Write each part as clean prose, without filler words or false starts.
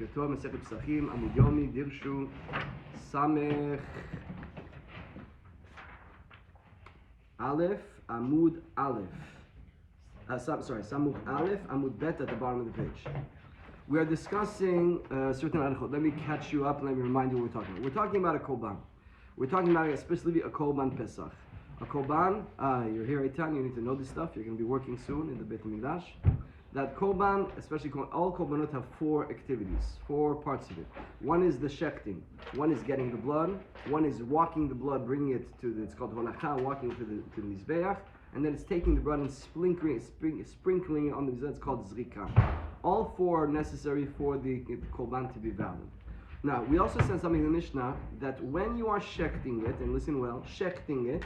Boker Tov, Masechet Pesahim, Amoud Yomi, Dirshu, Samech Aleph, Amoud Aleph. Samech Aleph, Amoud Bet at the bottom of the page. We are discussing certain article. Let me catch you up and let me remind you what we're talking about. We're talking about a korban. We're talking about especially a korban Pesach. A korban, you're here at Eitan, you need to know this stuff. You're going to be working soon in the Beit HaMikdash. That korban, especially all korbanot have four activities, four parts of it. One is the shechting. One is getting the blood. One is walking the blood, bringing it to it's called holacha, walking to the mizbeach. And then it's taking the blood and sprinkling it on the mizbeach. It's called zrika. All four are necessary for the korban to be valid. Now, we also said something in the Mishnah that when you are shechting it, and listen well, shechting it,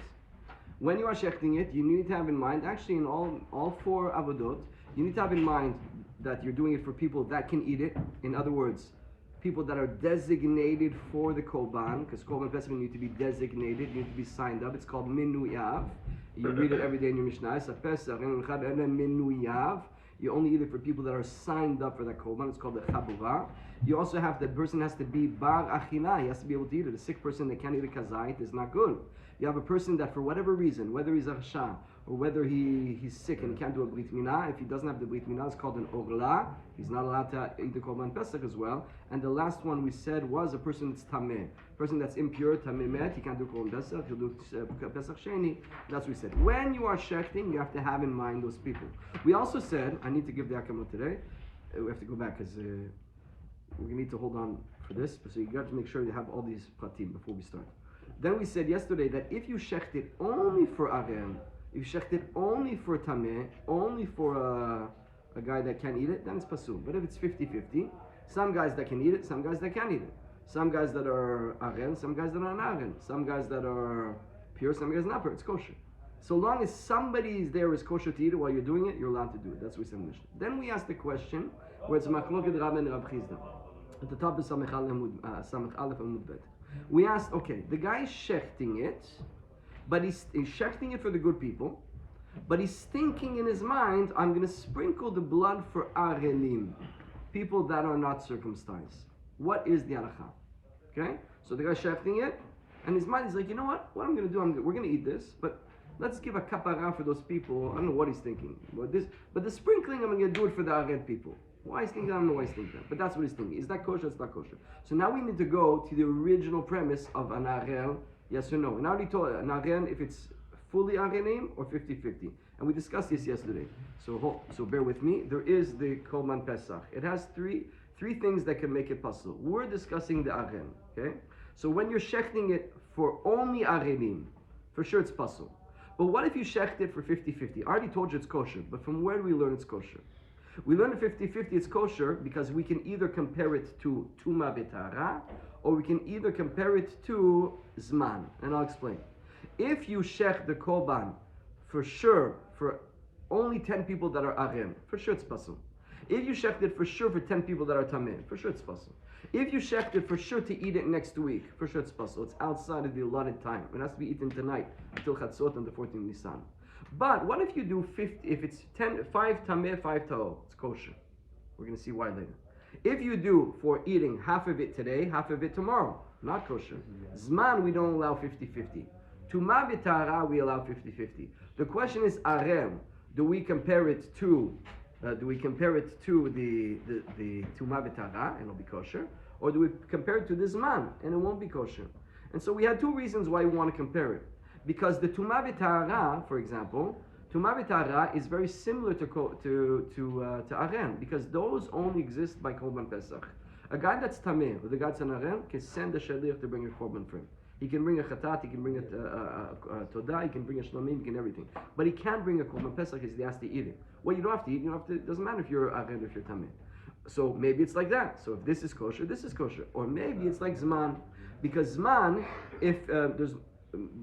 when you are shechting it, you need to have in mind, actually in all four avodot, you need to have in mind that you're doing it for people that can eat it. In other words, people that are designated for the korban, because korban pesach need to be designated, you need to be signed up. It's called minuyav. You read it every day in your Mishnah. You only eat it for people that are signed up for that korban. It's called the chabura. You also have the person has to be bar achila. He has to be able to eat it. A sick person that can't eat a kazait is not good. You have a person that for whatever reason, whether he's a rasha or whether he's sick and he can't do a brit milah, if he doesn't have the brit milah, it's called an orla. He's not allowed to eat the korban pesach as well. And the last one we said was a person that's tameh, a person that's impure, tameh met, he can't do korban pesach, he'll do pesach sheni. That's what we said. When you are shechting, you have to have in mind those people. We also said, I need to give the akamot today. We have to go back because we need to hold on for this. So you got to make sure you have all these pratim before we start. Then we said yesterday that if you shecht it only for aren, if you shecht it only for tameh, only for a guy that can't eat it, then it's pasul. But if it's 50-50, some guys that can eat it, some guys that can't eat it. Some guys that are aren, some guys that are not aren. Some guys that are pure, some guys not pure. It's kosher. So long as somebody is there is kosher to eat it while you're doing it, you're allowed to do it. That's what we said in the Mishnah. Then we asked the question where it's machloket Rab and Rab Chizda. At the top is Samech Aleph Amoud Bet. We asked, okay, the guy is shechting it, but he's shechting it for the good people, but he's thinking in his mind, I'm going to sprinkle the blood for arelim, people that are not circumcised. What is the halakha? Okay, so the guy's shechting it, and his mind is like, you know what I'm going to do, we're going to eat this, but let's give a kapara for those people. I don't know what he's thinking, but the sprinkling, I'm going to do it for the ared people. Why he's thinking that? I don't know why he's thinking that. But that's what he's thinking. Is that kosher? It's not kosher. So now we need to go to the original premise of an arel, yes or no. And I already told an arel if it's fully arenim or 50-50. And we discussed this yesterday. So bear with me. There is the korban pesach. It has three things that can make it possible. We're discussing the arel. Okay? So when you're shechting it for only arenim, for sure it's possible. But what if you shecht it for 50-50? I already told you it's kosher. But from where do we learn it's kosher? We learned 50-50 it's kosher because we can either compare it to Tuma Betara or we can either compare it to Zman. And I'll explain. If you shech the korban for sure for only 10 people that are Arim, for sure it's possible. If you shecht it for sure for 10 people that are Tameh, for sure it's possible. If you shecht it for sure to eat it next week, for sure it's possible. It's outside of the allotted time. It has to be eaten tonight until Chatzot on the 14th Nisan. But what if you do 50, if it's 5 tameh, 5 ta'o, it's kosher. We're going to see why later. If you do for eating half of it today, half of it tomorrow, not kosher. Zman, we don't allow 50-50. Tuma b'tara, we allow 50-50. The question is, arem, do we compare it to the tuma b'tara, and it'll be kosher, or do we compare it to the zman, and it won't be kosher? And so we had two reasons why we want to compare it. Because the Tumah B'Tahara, for example, Tumah B'Tahara is very similar to Aren, because those only exist by Korban Pesach. A guy that's Tameh, or the guy that's an Aren, can send a Shaliach to bring a Korban for him. He can bring a Chatat, he can bring a Todah, he can bring a Shlomim, he can everything. But he can't bring a Korban Pesach because he has to eat it. Well, you don't have to eat, it doesn't matter if you're Aren or if you're Tameh. So maybe it's like that. So if this is kosher, this is kosher. Or maybe it's like Zman, because Zman, if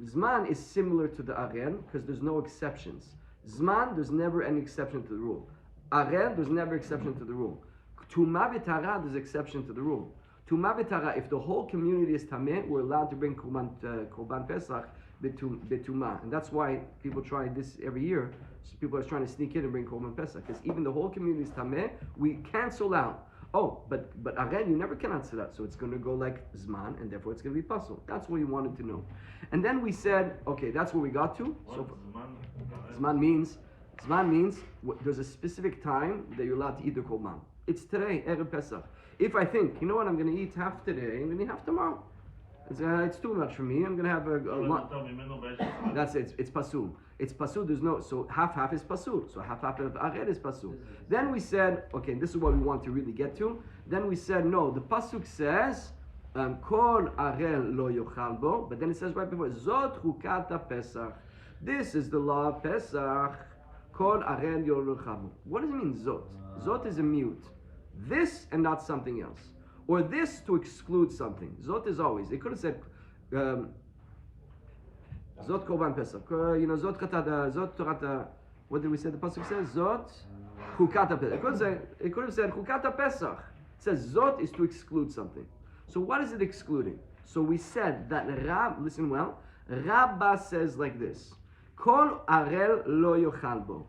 Zman is similar to the Aren because there's no exceptions. Zman, there's never any exception to the rule. Aren, there's never exception to the rule. Tuma b'tara, there's exception to the rule. Tuma b'tara, if the whole community is tameh, we're allowed to bring korban pesach betuma, and that's why people try this every year. So people are trying to sneak in and bring korban pesach because even the whole community is tameh. We cancel out Oh, but Aren, you never can answer that. So it's going to go like Zman, and therefore it's going to be Pasul. That's what we wanted to know. And then we said, okay, that's where we got to. So Zman means there's a specific time that you're allowed to eat the Korban. It's today, Erev Pesach. If I think, you know what, I'm going to eat half today, I'm going to eat half tomorrow. It's too much for me. I'm going to have a that's it. It's pasul. It's pasul. There's no, so half is pasul. So half of ared is pasul. Then we said, okay, this is what we want to really get to. Then we said, no, the pasuk says, kol arel lo yochal bo, but then it says right before, zot chukata pesach. This is the law of Pesach. Kol arel lo yochal bo. What does it mean, zot? Zot is a mute. This and not something else. Or this to exclude something. Zot is always. It could have said, Zot Korban Pesach. Zot Chatada, Zot Torata. What did we say? The pasuk says Zot Chukata Pesach. It could have said Chukata Pesach. It says Zot is to exclude something. So what is it excluding? So we said that listen well, Rabba says like this: Kol arel lo yochal bo.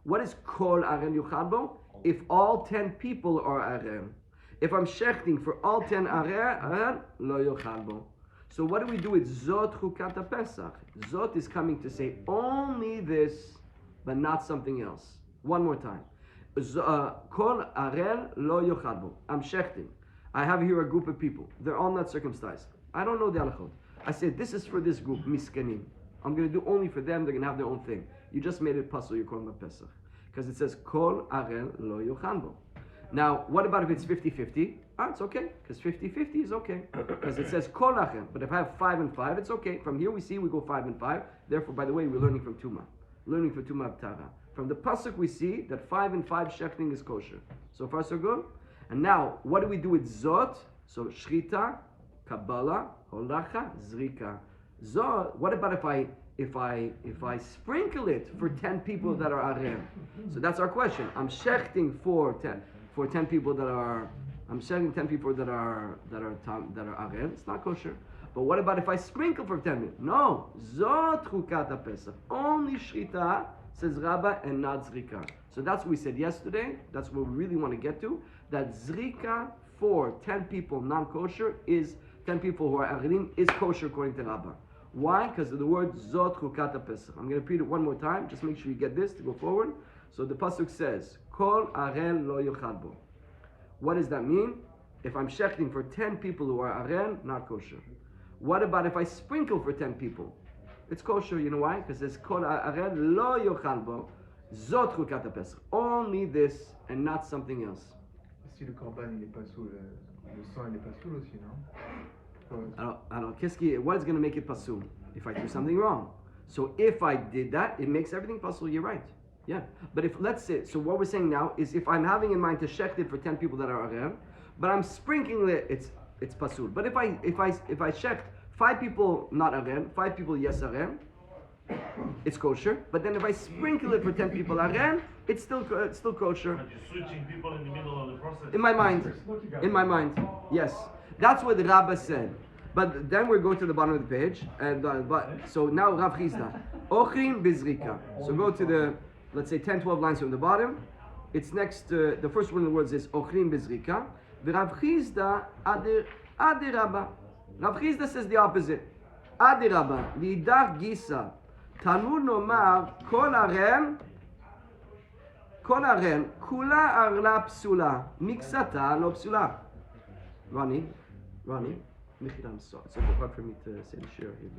What is Kol arel yochal bo? If all 10 people are arel. If I'm shechting for all 10 arel, lo yochal bo. So what do we do with Zot Chukata Pesach? Zot is coming to say only this, but not something else. One more time. Kol arel lo yochal bo. I'm shechting. I have here a group of people. They're all not circumcised. I don't know the halachot. I said, this is for this group, miskanim. I'm going to do only for them. They're going to have their own thing. You just made it pasul, you're calling it Pesach. Because it says, Kol arel lo yochal bo. Now, what about if it's 50-50? It's okay, because 50-50 is okay. Because it says Kol arel. But if I have 5 and 5, it's okay. From here we see we go 5 and 5. Therefore, by the way, we're learning from Tumah. Learning from Tumah B'Tara. From the pasuk we see that 5 and 5 shechting is kosher. So far so good. And now, what do we do with Zot? So Shrita, Kabbalah, Holacha, Zrika. Zot, what about if I sprinkle it for 10 people that are arel? So that's our question. I'm shechting for 10 people that are arel. It's not kosher. But what about if I sprinkle for 10 people? No. Zot Chukata Pesach. Only Shrita, says Rabbah, and not Zrika. So that's what we said yesterday. That's what we really want to get to. That Zrika for 10 people non-kosher is 10 people who are arelim is kosher according to Rabbah. Why? Because of the word Zot Chukata Pesach. I'm going to repeat it one more time. Just make sure you get this to go forward. So the pasuk says, Kol arel lo yochal bo. What does that mean? If I'm shechting for 10 people who are arel, not kosher. What about if I sprinkle for 10 people? It's kosher. You know why? Because it's Kol arel lo yochal bo. Zot Chukata Pesach. Only this and not something else. Si le corban il est pas sous le sang il est pas sous aussi, non? What is going to make it pasul? If I do something wrong. So if I did that, it makes everything pasul. You're right. Yeah. But if, let's say, so what we're saying now is if I'm having in mind to shecht it for 10 people that are arel, but I'm sprinkling it, it's pasul. But if I shecht 5 people not arel, 5 people yes arel, it's kosher. But then if I sprinkle it for 10 people arel, it's still kosher. But you're switching people in the middle of the process. In my mind, yes. That's what the Rabbah said. But then we're going to the bottom of the page. So now Rav Chizda. Ochrin bizrika. So go to the, let's say 10, 12 lines from the bottom. It's next to, the first one of the words is Ochrin bizrika. The Rav Chizda adir Rabbah. Rav Chizda says the opposite. Adir Rabbah. Lidach gisa. Talmud nomar kol arel. Kol arel. Kula arla psula. Miksata lo psula. Ronnie, Michel, I'm sorry. It's hard for me to say the share here.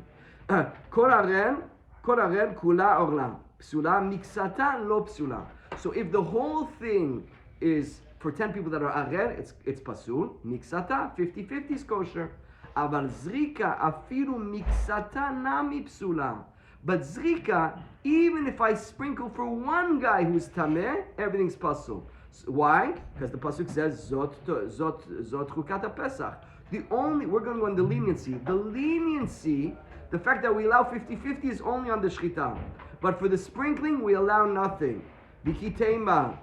Kol arel, kula orla. Psula, miksata lo psula. So if the whole thing is for 10 people that are arel, it's pasul. Miksata, 50-50 is kosher. Aval zrika, afiru miksata nami psula. But zrika, even if I sprinkle for one guy who's tameh, everything's pasul. Why? Because the pasuk says Zot Chukata Pesach. We're going to go on the leniency. The leniency, the fact that we allow 50-50 is only on the shchita. But for the sprinkling, we allow nothing. Vikitema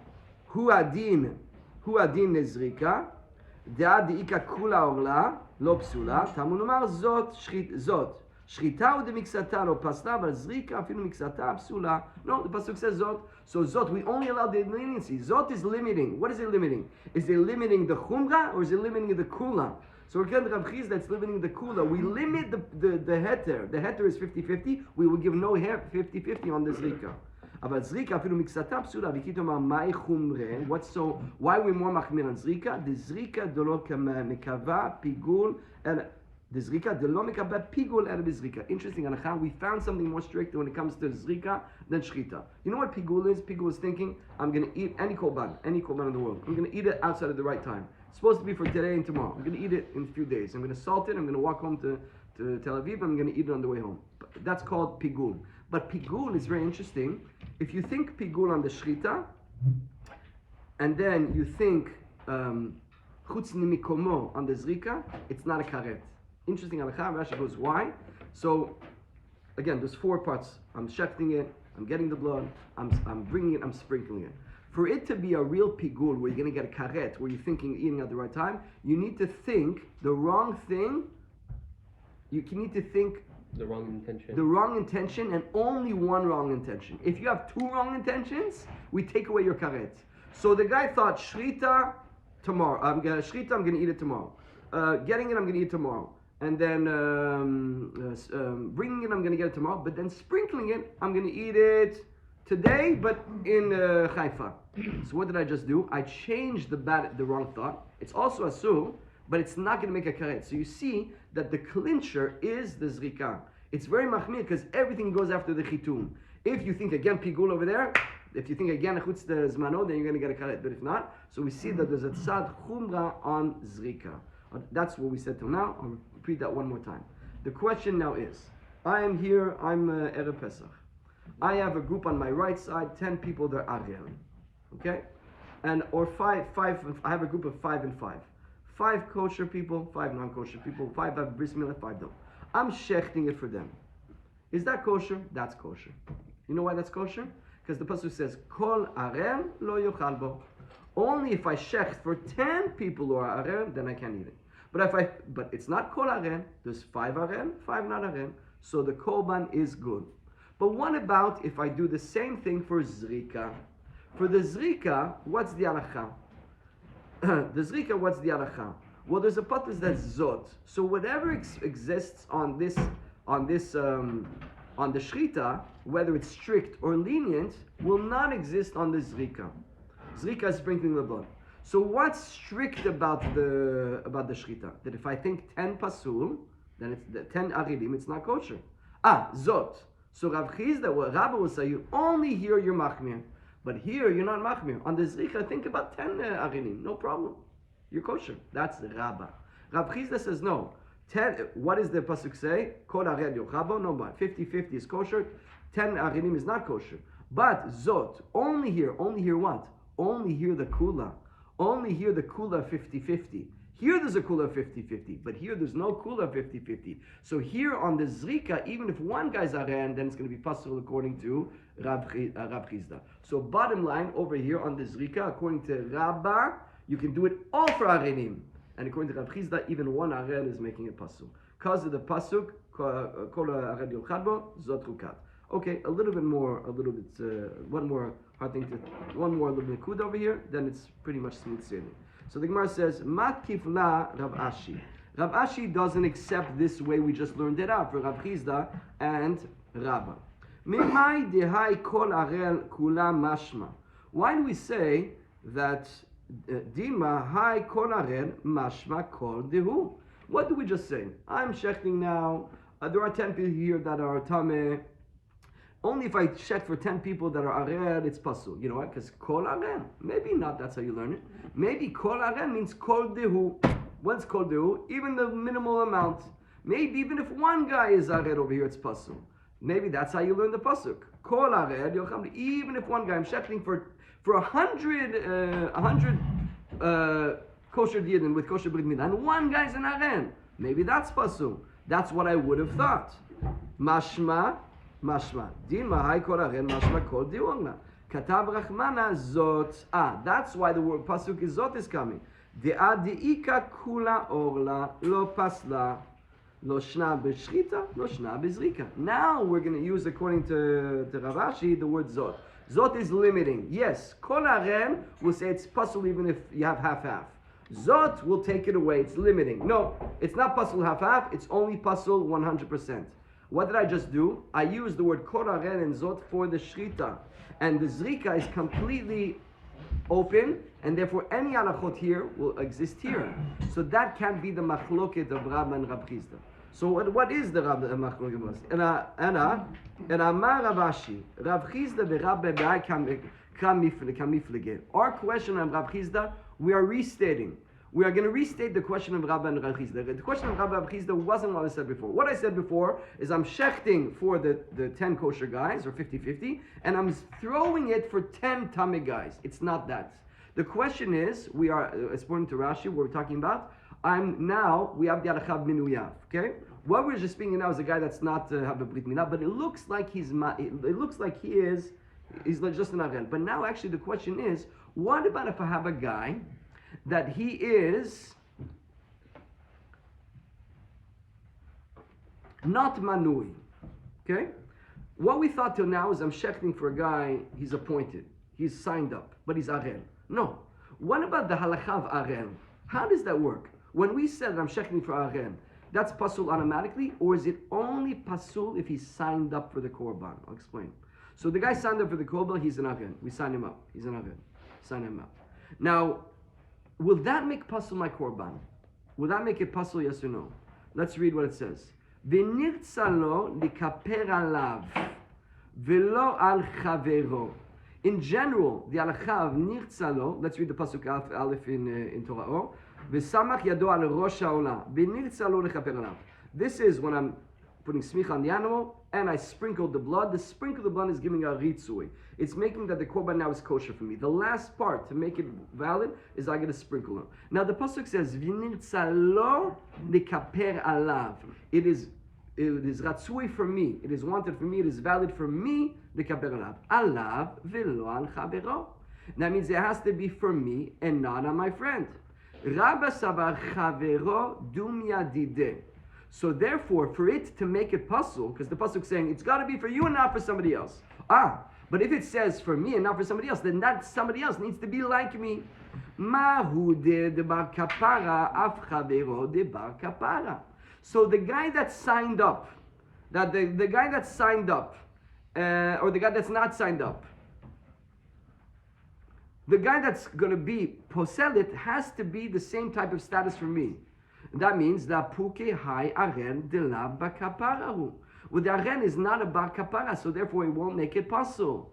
hu adin nezrika, de'ad di'ika kula orla lo psula. Tamunumar zot shchit zot Shchita u de miksata lo pasla, but zrika afilu miksata psula. No, the pasuk says zot. So zot, we only allow the leniency. Zot is limiting. What is it limiting? Is it limiting the chumra or is it limiting the kula? So we're getting Rav Chizda that's limiting the kula. We limit the heter. The heter is 50-50. We will give no 50-50 on the zrika. About zrika afilu miksata psula. Vikitoma mai chumre. What's so? Why are we more machmir on zrika? The zrika dolo mikava pigul and. The zrika, the lo mekabeh pigul el bizrika. Interesting, Anachah, we found something more strict when it comes to zrika than shchita. You know what pigul is? Pigul is thinking, I'm going to eat any korban in the world. I'm going to eat it outside of the right time. It's supposed to be for today and tomorrow. I'm going to eat it in a few days. I'm going to salt it. I'm going to walk home to Tel Aviv. I'm going to eat it on the way home. That's called pigul. But pigul is very interesting. If you think pigul on the shchita, and then you think chutz mikomo on the zrika, it's not a karet. Interesting, Rashi goes, why? So, again, there's 4 parts. I'm shechting it, I'm getting the blood, I'm bringing it, I'm sprinkling it. For it to be a real pigul, where you're going to get a karet, where you're thinking, eating at the right time, you need to think the wrong thing. You need to think the wrong intention. The wrong intention, and only one wrong intention. If you have 2 wrong intentions, we take away your karet. So the guy thought, shrita tomorrow. I'm going to eat it tomorrow. Getting it, I'm going to eat it tomorrow. And then bringing it, I'm going to get it tomorrow. But then sprinkling it, I'm going to eat it today, but in Haifa. So what did I just do? I changed the wrong thought. It's also asur, but it's not going to make a karet. So you see that the clincher is the zrika. It's very machmir because everything goes after the chitum. If you think again pigul over there, if you think again chutz the zmano, then you're going to get a karet. But if not, so we see that there's a tzad chumra on zrika. That's what we said till now. I'll repeat that one more time. The question now is, I am here, I'm Erev Pesach. I have a group on my right side, 10 people that are Arel. Okay? Or five, I have a group of 5 and 5. 5 kosher people, 5 non-kosher people, 5 have bris milah, 5 don't. I'm shechting it for them. Is that kosher? That's kosher. You know why that's kosher? Because the pasuk says, Kol Arel lo yochal bo. Only if I shecht for 10 people who are Arel, then I can eat it. But it's not kol aren. There's 5 aren, 5 not aren. So the korban is good. But what about if I do the same thing for zrika? For the zrika, what's the halacha? The zrika, what's the halacha? Well, there's a patas that's zot. So whatever exists on the shrita, whether it's strict or lenient, will not exist on the zrika. Zrika is sprinkling the blood. So what's strict about the shchita? That if I think 10 pasul, then it's the 10 aridim, it's not kosher. Zot. So Rav Chizda, what Rabbi will say, you only hear your machmir, but here you're not machmir. On the zrika, think about 10 aridim, no problem. You're kosher. That's Rabba. Rav Chizda says no. 10. What does the pasuk say? Kol ared yochabo. No, but 50-50 is kosher. 10 aridim is not kosher. But zot, only hear what? Only hear the kula. Only here the kula 50-50. Here there's a kula 50-50, but here there's no kula 50-50. So here on the zrika, even if one guy's aren, then it's going to be possible according to Rab Chizda. So bottom line, over here on the zrika, according to Rabba, you can do it all for arenim. And according to Rab Chizda, even one aren is making it pasul. Because of the pasuk, kol aren yolchadbo, zot rukat. Okay, one more little bit kud over here, then it's pretty much smooth sailing. So the Gemara says, Mat kifla Rav Ashi. Rav Ashi doesn't accept this way we just learned it out for Rav Chizda and Rabba. Mimai dehai kol arel kula mashma. Why do we say that Dima hai kol arel mashma kol dehu? What do we just say? I'm shechting now. There are 10 people here that are tameh. Only if I check for 10 people that are arel, it's pasul. You know what? Because kol arel. Maybe not, that's how you learn it. Maybe kol arel means kol dehu. What's kol dehu? Even the minimal amount. Maybe even if one guy is arel over here, it's pasul. Maybe that's how you learn the pasuk. Kol arel, even if one guy, I'm checking for 100 kosher yidden with kosher brit milah, and one guy's an arel. Maybe that's pasul. That's what I would have thought. Mashma. Din mahai kol aren mashma kol diorna. Katav rachmana zot. That's why the word pasuk is zot is coming. De'a de'ika kula orla lo pasla. Lo shna b'shchita, lo shna b'zrika. Now we're going to use, according to Rav Ashi, the word zot. Zot is limiting. Yes, kol haren will say it's pasul even if you have half-half. Zot will take it away. It's limiting. No, it's not pasul half-half. It's only pasul 100%. What did I just do? I used the word kol haren and zot for the shrita. And the zrika is completely open, and therefore any halachot here will exist here. So that can't be the machloket of Rabba and Rav Chisda. So what is the machloket of Rabba? And Amar Rav Ashi, Rav Chisda veRabba b'ai kamiflege. Our question on Rav Chisda, we are restating. We are going to restate the question of Rabba and Rav Chisda. The question of Rabba and Rav Chisda wasn't what I said before. What I said before is I'm shechting for the 10 kosher guys, or 50-50, and I'm throwing it for 10 tamid guys. It's not that. The question is, we are, according to Rashi, what we're talking about, we have the Arachav Minuyav, okay? What we're just speaking now is a guy that's not have a Brit Milah, but it looks like he's just an Aren. But now actually the question is, what about if I have a guy that he is not manui, okay? What we thought till now is I'm shechting for a guy, he's appointed, he's signed up, but he's aren. No. What about the halacha of aren? How does that work? When we said I'm shechting for aren, that's pasul automatically, or is it only pasul if he's signed up for the korban? I'll explain. So the guy signed up for the korban, he's an aren. We sign him up. He's an aren. Sign him up. Now, will that make pasul my korban? Will that make it pasul, yes or no? Let's read what it says. V'nirtza lo likaper alav v'lo al chavero. In general, the halacha of nirtza lo, let's read the pasuk aleph in Torah O. V'samach yado al rosh ha'olah v'nirtza lo likaper alav. This is when I'm putting smicha on the animal and I sprinkled the blood. The sprinkle of the blood is giving a ritzui. It's making that the korban now is kosher for me. The last part to make it valid is I get a sprinkle. Now the pasuk says v'nirtza lo likaper alav. It is ratzui for me. It is wanted for me. It is valid for me. Likaper alav. Alav v'lo al chavero. That means it has to be for me and not on my friend. Rabba savar chavero dum yadideh. So therefore, for it to make it pasul, because the pasuk is saying it's got to be for you and not for somebody else. But if it says for me and not for somebody else, then that somebody else needs to be like me. Mahu de bar kapara af chavero de bar kapara. So the guy that signed up, that the guy that signed up, or the guy that's not signed up, the guy that's going to be poselit has to be the same type of status for me. That means that puke hai aren de la bakaparahu. Well, the aren is not a bar kapara, so therefore it won't make it possible.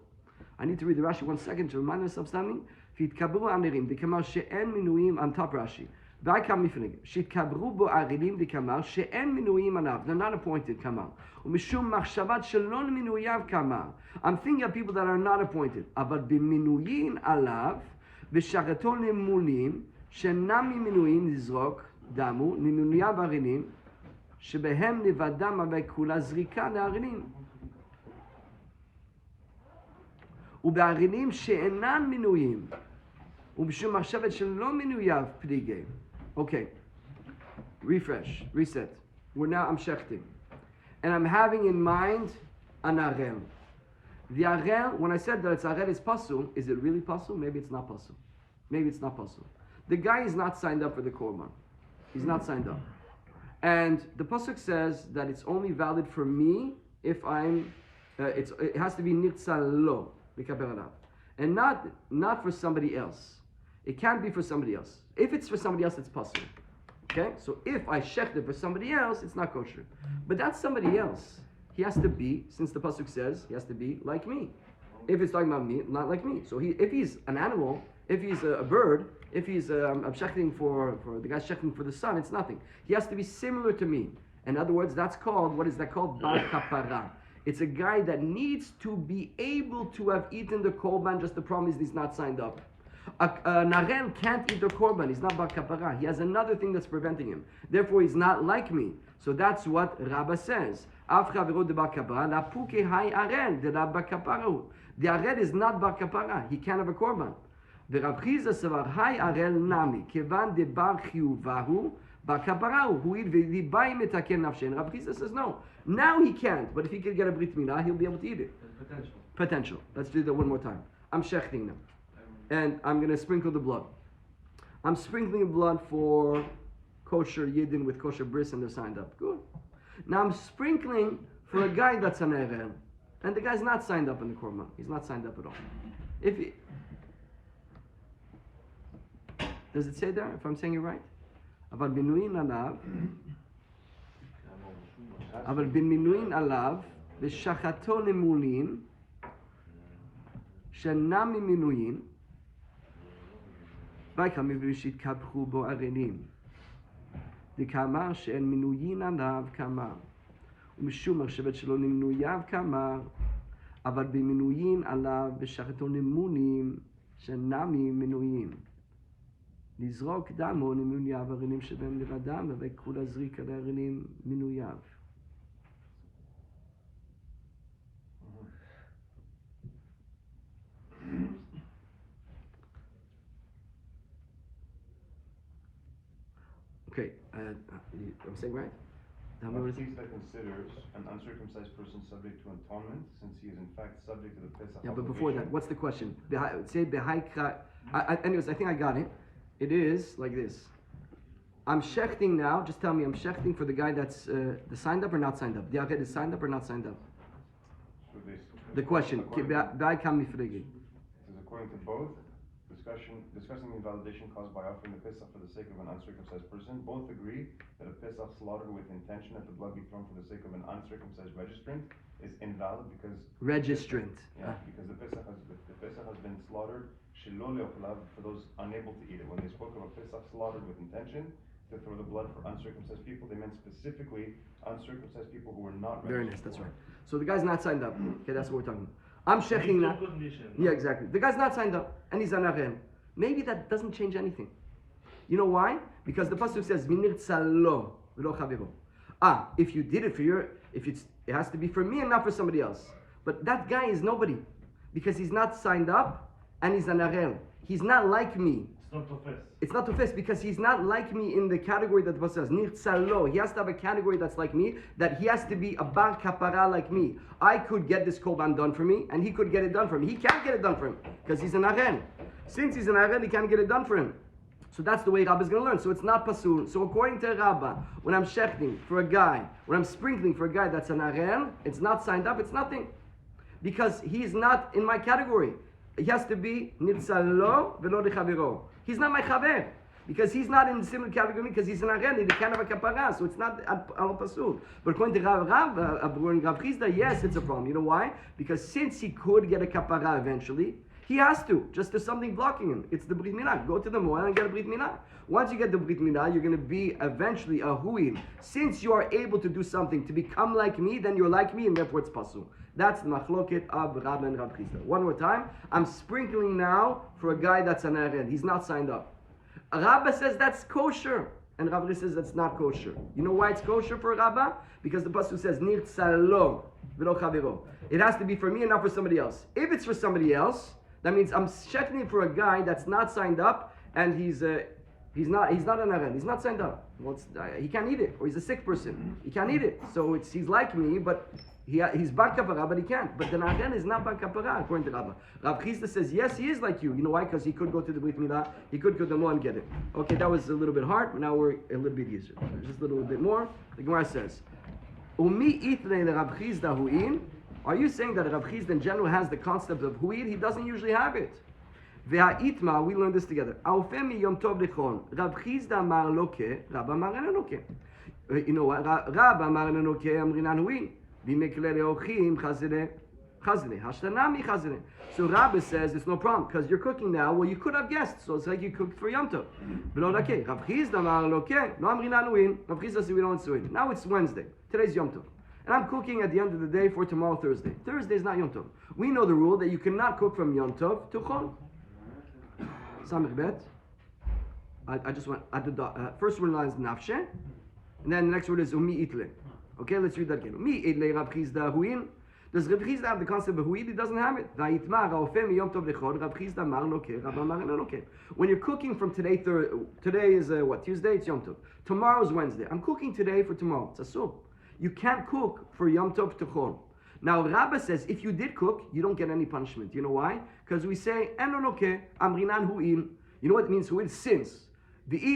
I need to read the Rashi 1 second to remind myself something. V'yitkabru anerim dekamar she'en minuim on top Rashi. V'ayikam mifneg she'yitkabru bo arelim dekamar she'en minuim anav. They're not appointed. Kamar. Umishum machshavat shelon minuyav kamar. I'm thinking of people that are not appointed. Aval b'minuyin alav v'sharaton lemulim she'nam minuyin lizrok. דמו, נמוניה בערינים, שבהם לבדם אבל כולה זריקה לערינים. ובערינים שאינן מנויים, ובשום מחשבת שלא מנוייו פליגי. Okay, refresh, reset. I'm shechting. And I'm having in mind an arel. The arel, when I said that it's arel is pasul, is it really pasul? Maybe it's not pasul. Maybe it's not pasul. The guy is not signed up for the korban. He's not signed up. And the pasuk says that it's only valid for me if I'm, it has to be nirtza lo, and not for somebody else. It can't be for somebody else. If it's for somebody else, it's pasul. Okay? So if I shecht it for somebody else, it's not kosher. But that's somebody else. He has to be, since the pasuk says, he has to be like me. If it's talking about me, not like me. So if he's an animal, if he's a bird, if he's I'm shechting for the guy's shechting for the sun, it's nothing. He has to be similar to me. In other words, that's called, what is that called? Bar kapara. It's a guy that needs to be able to have eaten the korban, just the problem is he's not signed up. A naren can't eat the korban, he's not bar kapara. He has another thing that's preventing him. Therefore, he's not like me. So that's what Rabbah says. Av chavero de bar kapara, la puke hai aren de la bar kapara. The aren is not bar kapara. He can't have a korban. ורב חיסדא סבר, היי ערל נמי, כיוון דבר חיובה הוא, Ba'kapara hu'id v'libai metaken nafshen. Rav Chisda says no. Now he can't, but if he could get a brit milah, he'll be able to eat it. Potential. Let's do that one more time. I'm shechting now, and I'm going to sprinkle the blood. I'm sprinkling blood for kosher yidden with kosher bris, and they're signed up. Good. Now I'm sprinkling for a guy that's an eren, and the guy's not signed up in the korban. He's not signed up at all. Does it say there? If I'm saying it right, אבל בינוין עליו, אבל בינוין עליו, ושחטו למולין, שנה ממינוין, ויקרא מבלי שהתקפחו בו ערנים. דקאמר שאין מינויין עליו כאמר, ומשום מחשבת שלא נמנוייו כאמר, אבל במינויין עליו, ושחטו למולין, שנה ממינוין. לזרוק דמו למינוייו ערנים שבהם לבדם, ויקחו להזריק על הערנים מינוייו. Okay, I'm saying right? That considers an uncircumcised person subject to atonement, since he is in fact subject to the Pesach. Yeah, but before that, what's the question? Say anyways, I think I got it. It is like this. I'm shechting now. Just tell me, I'm shechting for the guy that's signed up or not signed up. The Aged is signed up or not signed up? The question. According to both, discussing the invalidation caused by offering the Pesach for the sake of an uncircumcised person, both agree that a Pesach slaughtered with intention that the blood be thrown for the sake of an uncircumcised registrant is invalid because registrant. Because the Pesach has been slaughtered shelo le'ochlav for those unable to eat it. When they spoke of a Pesach slaughtered with intention to throw the blood for uncircumcised people, they meant specifically uncircumcised people who were not registered. Very nice, that's right. So the guy's not signed up. Okay, that's what we're talking about. I'm shechting now. Yeah, exactly. The guy's not signed up, and he's an arem. Maybe that doesn't change anything. You know why? Because the pasuk says, "V'nirtzalo v'lo chaviro." If you did it for it has to be for me and not for somebody else. But that guy is nobody, because he's not signed up, and he's an arem. He's not like me. It's not tofes because he's not like me in the category that the pasuk says nirtzalo. He has to have a category that's like me. That he has to be a bar kapara like me. I could get this korban done for me, and he could get it done for me. He can't get it done for him because he's an aren. Since he's an aren, he can't get it done for him. So that's the way Rabbah is going to learn. So it's not pasul. So according to Rabbah, when I'm shechting for a guy, when I'm sprinkling for a guy that's an aren, it's not signed up. It's nothing because he's not in my category. He has to be nirtzalo velo dechaviro. He's not my chaver because he's not in the similar category because he's an aren. He can't have a kapara, so it's not al pasul. But according to Rav Chisda, yes, it's a problem. You know why? Because since he could get a kapara eventually, he has to. Just there's something blocking him. It's the brit milah. Go to the moel and get a brit milah. Once you get the brit milah, you're going to be eventually a huin. Since you are able to do something to become like me, then you're like me, and therefore it's pasul. That's the machloket of Rabbah and Rav Chisda. One more time. I'm sprinkling now for a guy that's an aren. He's not signed up. Rabbah says that's kosher, and Rav Chisda says that's not kosher. You know why it's kosher for Rabbah? Because the pasuk says nirtzalo v'lo chaviro. It has to be for me and not for somebody else. If it's for somebody else, that means I'm checking for a guy that's not signed up, and he's not an aren. He's not signed up. Well, he can't eat it, or he's a sick person. He can't eat it. So he's like me, but he's bar kapara, but he can't. But the aren is not bar kapara according to Rabbah. Rav Chisda says yes, he is like you. You know why? Because he could go to the brit milah, he could go to the law and get it. Okay, that was a little bit hard, but now we're a little bit easier. Just a little bit more. The Gemara says, "Umi itle Rav Chisda hu'in." Are you saying that Rav Chisda in general has the concept of hu'id? He doesn't usually have it. Ve'ha'itma, we learned this together. Aufemi yom tov lichon. Rav Chisda amar loke, Rabba amar enoke. You know what? Rabba amar enoke amrinan hu'in. V'mekle le'ochim chazere. Hashtanami chazere. So Rabbi says it's no problem because you're cooking now. Well, you could have guessed, so it's like you cooked for Yom Tov. V'lo lake. Rav Chisda amar loke. No amrinan hu'in. Rav Chisda said we don't suin. Now it's Wednesday. Today's Yom Tov. And I'm cooking at the end of the day for tomorrow, Thursday. Thursday is not Yom Tov. We know the rule that you cannot cook from Yom Tov to Chol. Samech bet. I just went at the first word is nafshe, and then the next word is umi itle. Okay, let's read that again. Umi itle Rav Chisda huin. Does Rav Chisda have the concept of hu'id? He doesn't have it. When you're cooking from today is what? Tuesday? It's Yom Tov. Tomorrow is Wednesday. I'm cooking today for tomorrow. It's asur. You can't cook for Yom Tov to Chol. Now Rabbah says if you did cook, you don't get any punishment. You know why? Because we say amrinan hu'il. You know what it means hu'il? Since. Maybe,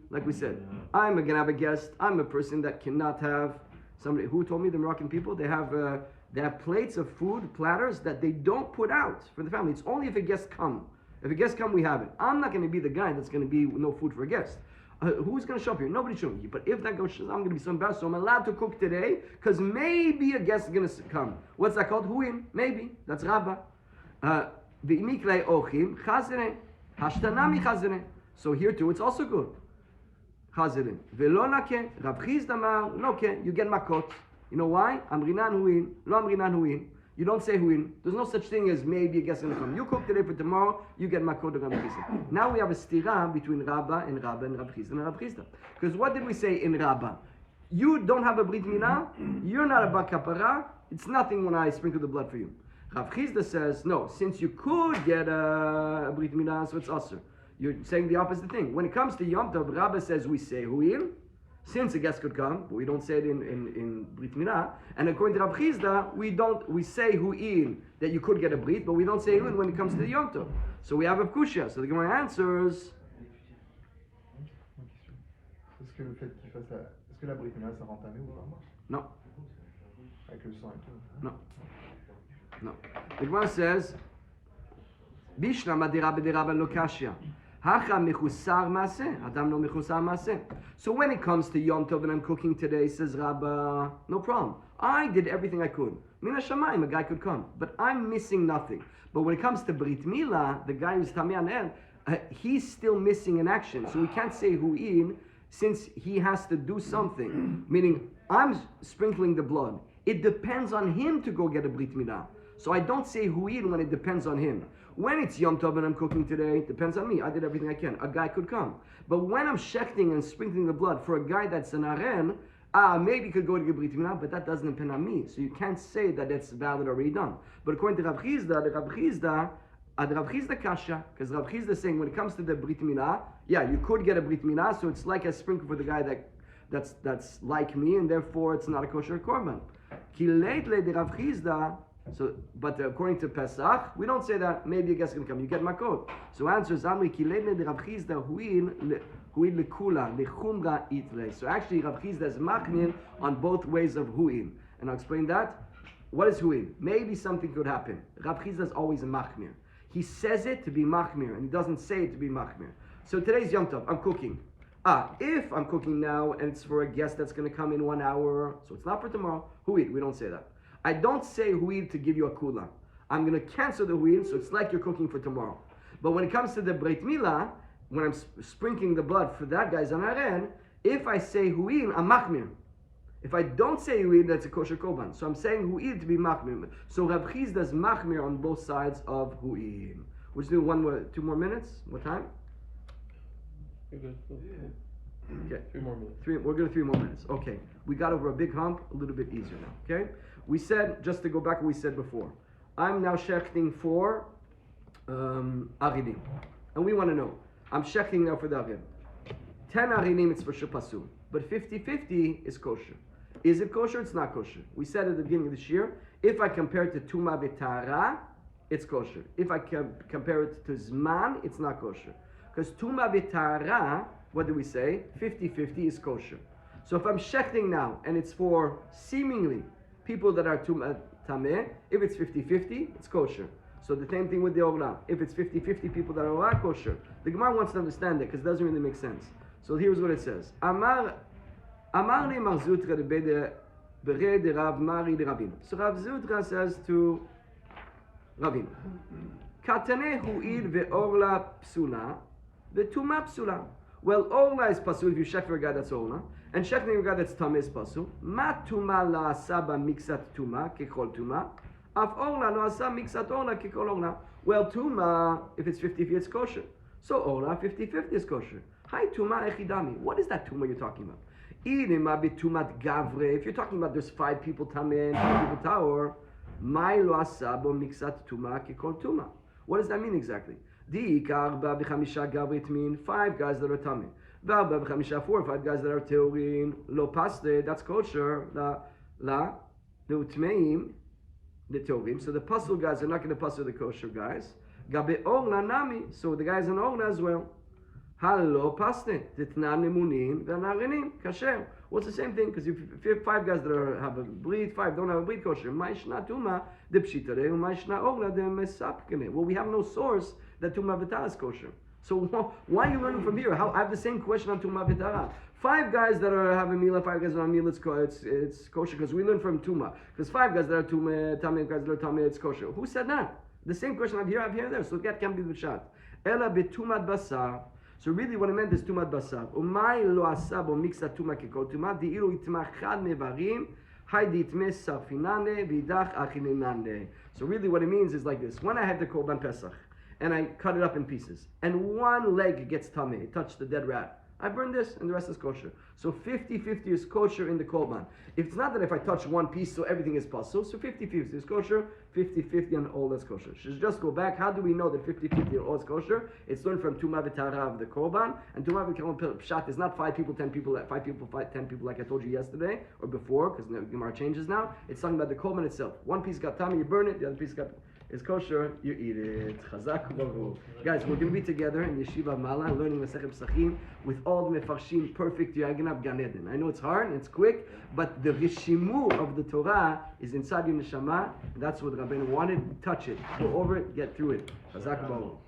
like we said, I'm gonna have a guest. I'm a person that cannot have somebody. Who told me the Moroccan people they have plates of food, platters that they don't put out for the family. It's only if a guest come. If a guest come, we have it. I'm not going to be the guy that's going to be no food for a guest. Who's going to show up here? Nobody showing you. But if that goes, I'm going to be so embarrassed. So I'm allowed to cook today because maybe a guest is going to come. What's that called? Huim. Maybe. That's Rabbah. So here too, it's also good. Chazerin. Velo nake. Rav Chisda mar noke. You get makot. You know why? Amrinan huin. Lo amrinan huin. You don't say huin. There's no such thing as maybe a guest is going to come. You cook today for tomorrow, you get makot of Rav Chisda. Now we have a stira between Rabbah and Rav Chisda and Rav Chisda. Because what did we say in Rabbah? You don't have a brit milah. You're not a bar kapara. It's nothing when I sprinkle the blood for you. Rav Chisda says, no, since you could get a brit milah, so it's usher. You're saying the opposite thing. When it comes to Yom Tov, Rabbah says we say huil, since a guest could come, but we don't say it in Brit Milah. And according to Rav Chisda, we say huil, that you could get a Brit, but we don't say huil when it comes to the Yom Tov. So we have a Kushya. So the Gemara answers. Est-ce que le fait qu'il fasse est-ce que la Brit Milah ça rend tamé ou pas? No. Avec le sang et tout. No. No. The Gemara says, Bishla madira b'derabban lo kashya. Hacha mechusar maseh. Adam no mechusar maseh. So when it comes to Yom Tov and I'm cooking today, says Rabbah, no problem. I did everything I could. Min hashamayim, a guy could come, but I'm missing nothing. But when it comes to Brit Milah, the guy who's Tamei Anel, he's still missing an action. So we can't say hu'in since he has to do something. Meaning, I'm sprinkling the blood. It depends on him to go get a Brit Milah. So I don't say hu'in when it depends on him. When it's Yom Tov and I'm cooking today, it depends on me. I did everything I can. A guy could come. But when I'm shechting and sprinkling the blood for a guy that's an aren, maybe he could go to get Brit Milah, but that doesn't depend on me. So you can't say that it's valid already done. But according to Rav Chisda, the Rav Chisda kasha, because Rav Chisda is saying when it comes to the Brit Milah, yeah, you could get a Brit Milah, so it's like a sprinkle for the guy that's like me, and therefore it's not a kosher korban. Ki leitle de Rav Chisda. So, but according to Pesach, we don't say that maybe a guest can come. You get makot. So answer is Amri kilene de Rav Chisda huil lekula lechumra itle. So actually, Rav Chisda is machmir on both ways of huil, and I'll explain that. What is huil? Maybe something could happen. Rav Chisda is always a machmir. He says it to be machmir, and he doesn't say it to be machmir. So today's Yom Tov. I'm cooking. If I'm cooking now and it's for a guest that's going to come in 1 hour, so it's not for tomorrow. Huil. We don't say that. I don't say huil to give you a kula. I'm going to cancel the huil, so it's like you're cooking for tomorrow. But when it comes to the Brit Milah, when I'm sprinkling the blood for that guy's anaren, if I say huil, I'm machmir. If I don't say huil, that's a kosher korban. So I'm saying huil to be machmir. So Rav Chisda does machmir on both sides of huil. We'll just do 2 more minutes. What time? Good. Okay. 3 more minutes. We're going to 3 more minutes. Okay. We got over a big hump, a little bit easier now. Okay? We said, just to go back what we said before, I'm now shechting for arinim. And we want to know, I'm shechting now for the arin. 10 arinim, it's for pasul. But 50-50 is kosher. Is it kosher? It's not kosher. We said at the beginning of this year, if I compare it to tuma betara, it's kosher. If I compare it to zman, it's not kosher. Because tuma betara, what do we say? 50-50 is kosher. So if I'm shechting now, and it's for seemingly people that are tameh, if it's 50-50, it's kosher. So the same thing with the orla. If it's 50-50 people that are orla, kosher. The Gemara wants to understand it because it doesn't really make sense. So here's what it says. Amar li Mar Zutra de Rav Mari de Rabin. So Rav Zutra says to Rabin, Katane hu'il ve'orla psula, ve'tuma psula. Well, orla is pasul if you shech for a guy that's orla. And shechting a guy that's tameh is pasul. Ma tuma la asaba mixat tuma kechol tuma. Af orla lo asa mixat orla kechol orla. Well, tuma, if it's 50-50, it's kosher. So orla 50-50 is kosher. Hi tuma echidami. What is that tuma you're talking about? If you're talking about there's 5 people tameh and 5 people tahor, my lo asabo mixat tuma kekol tuma. What does that mean exactly? Di'ikar ba b'chamisha gavre tmin, 5 guys that are tameh. V'arba b'chamisha 4, 5 guys that are teorim. Lo paste, that's kosher. La utmeim, the teorim. So the pasul guys are not going to pasul the kosher guys. Gabe orna nami, so the guys in orna as well. Hallo paste, titnan nemunin v'anarenim kasher. What's the same thing? Because if you have 5 guys that have a breed, 5 don't have a breed kosher. Ma'ishna tuma de pshitare, ma'ishna orna de mesapkene. Well, we have no source that tuma v'tara is kosher. So why are you learning from here? I have the same question on tuma v'tara. 5 guys that are having mila, 5 guys that are mila, it's kosher because we learn from tuma. Because 5 guys that are tuma, tameh, guys that are tameh, it's kosher. Who said that? The same question I have here and there. So that can't be the shot. Ela betumat basar. So really what I meant is tumat basar. Umay lo asabo mixa tuma kekol tuma di'ilu itma chad mevarim haydi itme sarfinane v'idach achininane. So really what it means is like this. When I had the korban pesach and I cut it up in pieces and one leg gets tummy, it touched the dead rat, I burn this and the rest is kosher. So 50-50 is kosher in the korban. If it's not that if I touch one piece so everything is possible, so 50-50 is kosher, 50-50 and all that's kosher. Should just go back. How do we know that 50-50 all is kosher? It's learned from Tumah V'Tara of the korban. And Tumah V'Tara Pshat is not 5 people, 10 people, 5 people, 10 people like I told you yesterday or before, because the Gemara changes now. It's talking about the korban itself. One piece got tummy, you burn it, the other piece got is kosher, you eat it. Chazak baruch. Guys, we're going to be together in Yeshiva Mala learning Masechet Pesachim with all the mefarshim perfect. You're going to have Gan Eden. I know it's hard and it's quick, but the rishimu of the Torah is inside your neshama. That's what Rabbeinu wanted. Touch it, go over it, get through it. Chazak baruch.